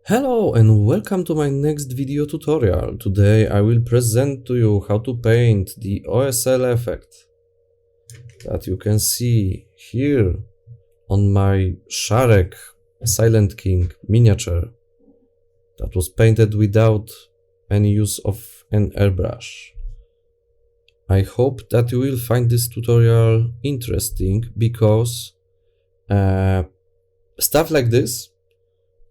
Hello and welcome to my next video tutorial. Today I will present to you how to paint the OSL effect that you can see here on my Szarekh Silent King miniature that was painted without any use of an airbrush. I hope that you will find this tutorial interesting because stuff like this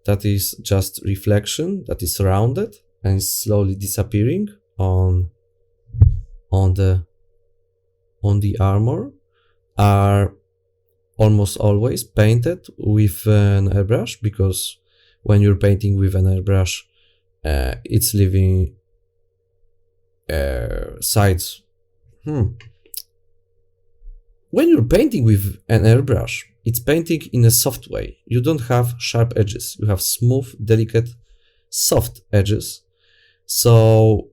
that is just reflection, that is rounded and slowly disappearing on the armor, are almost always painted with an airbrush, because when you're painting with an airbrush, it's leaving sides. When you're painting with an airbrush, it's painting in a soft way. You don't have sharp edges. You have smooth, delicate, soft edges. So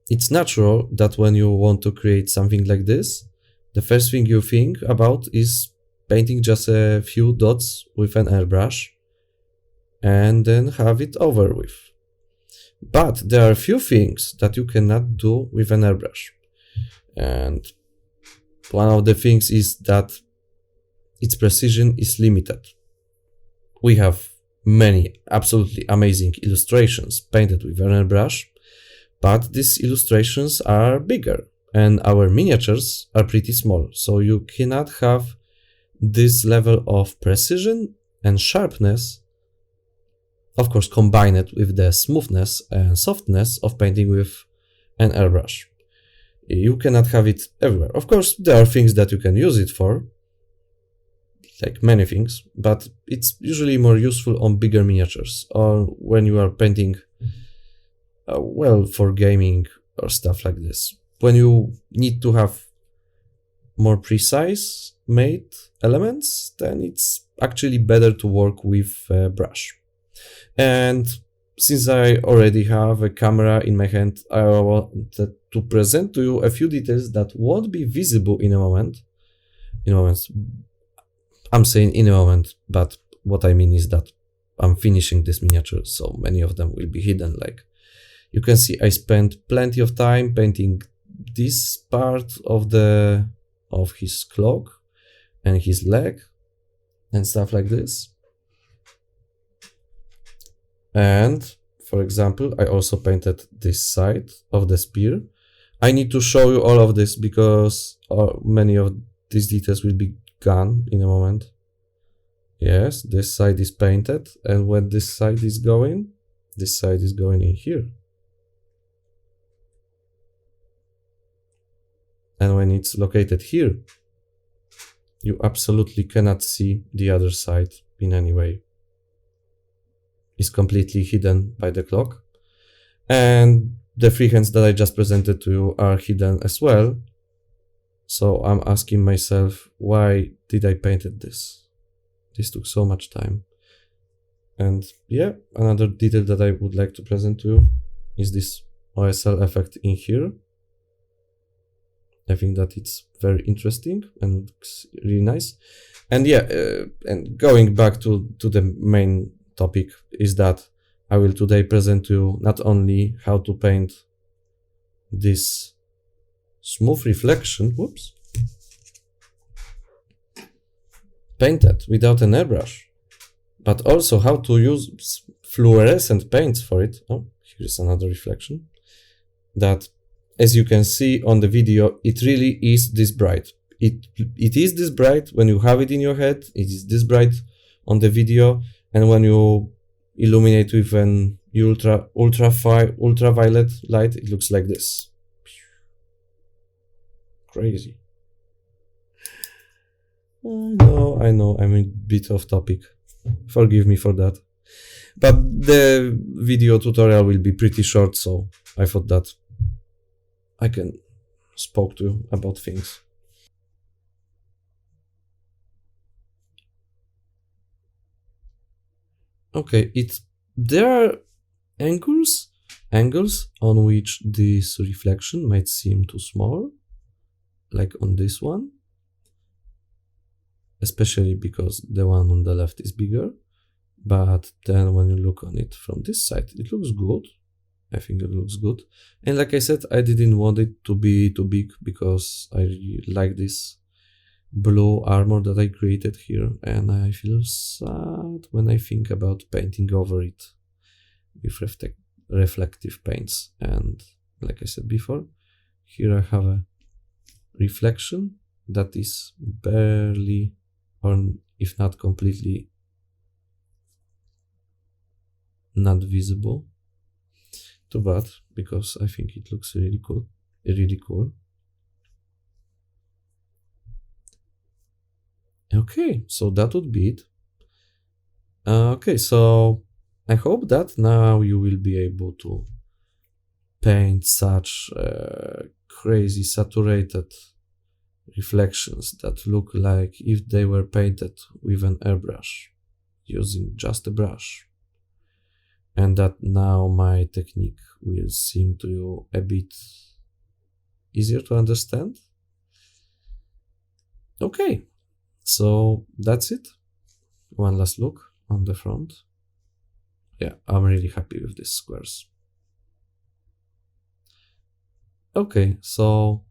it's natural that when you want to create something like this, the first thing you think about is painting just a few dots with an airbrush and then have it over with. But there are a few things that you cannot do with an airbrush. And one of the things is that its precision is limited. We have many absolutely amazing illustrations painted with an airbrush, but these illustrations are bigger and our miniatures are pretty small, so you cannot have this level of precision and sharpness, of course combined with the smoothness and softness of painting with an airbrush. You cannot have it everywhere. Of course, there are things that you can use it for, like many things, but it's usually more useful on bigger miniatures or when you are painting well, for gaming or stuff like this. When you need to have more precise made elements, then it's actually better to work with a brush. And since I already have a camera in my hand, I wanted to present to you a few details that won't be visible in a moment. I'm saying in a moment, but what I mean is that I'm finishing this miniature, so many of them will be hidden. Like you can see, I spent plenty of time painting this part of his cloak and his leg and stuff like this. And for example, I also painted this side of the spear. I need to show you all of this because many of these details will be gone in a moment. Yes, this side is painted, and when this side is going in here. And when it's located here, you absolutely cannot see the other side in any way. It's completely hidden by the clock. And the freehands that I just presented to you are hidden as well. So I'm asking myself, why did I painted this? This took so much time. And yeah, another detail that I would like to present to you is this OSL effect in here. I think that it's very interesting and looks really nice. And yeah, and going back to the main topic is that I will today present to you not only how to paint this smooth reflection, painted without an airbrush, but also how to use fluorescent paints for it. Oh, here's another reflection. That, as you can see on the video, it really is this bright. It is this bright when you have it in your head. It is this bright on the video, and when you illuminate with an ultraviolet light, it looks like this. Crazy. I know, I'm a bit off topic. Forgive me for that. But the video tutorial will be pretty short, so I thought that I can speak to you about things. Okay, there are angles on which this reflection might seem too small, like on this one, especially because the one on the left is bigger. But then when you look on it from this side, it looks good. I think it looks good. And like I said, I didn't want it to be too big because I really like this blue armor that I created here, and I feel sad when I think about painting over it with reflective paints. And like I said before, here I have a reflection that is barely, or if not completely, not visible. Too bad, because I think it looks really cool. Okay, so that would be it. Okay, so I hope that now you will be able to paint such crazy saturated reflections that look like if they were painted with an airbrush, using just a brush. And that now my technique will seem to you a bit easier to understand. Okay, so that's it. One last look on the front. Yeah, I'm really happy with these squares. Okay, so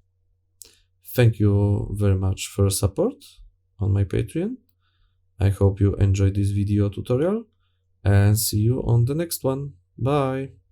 thank you very much for support on my Patreon. I hope you enjoyed this video tutorial, and see you on the next one. Bye!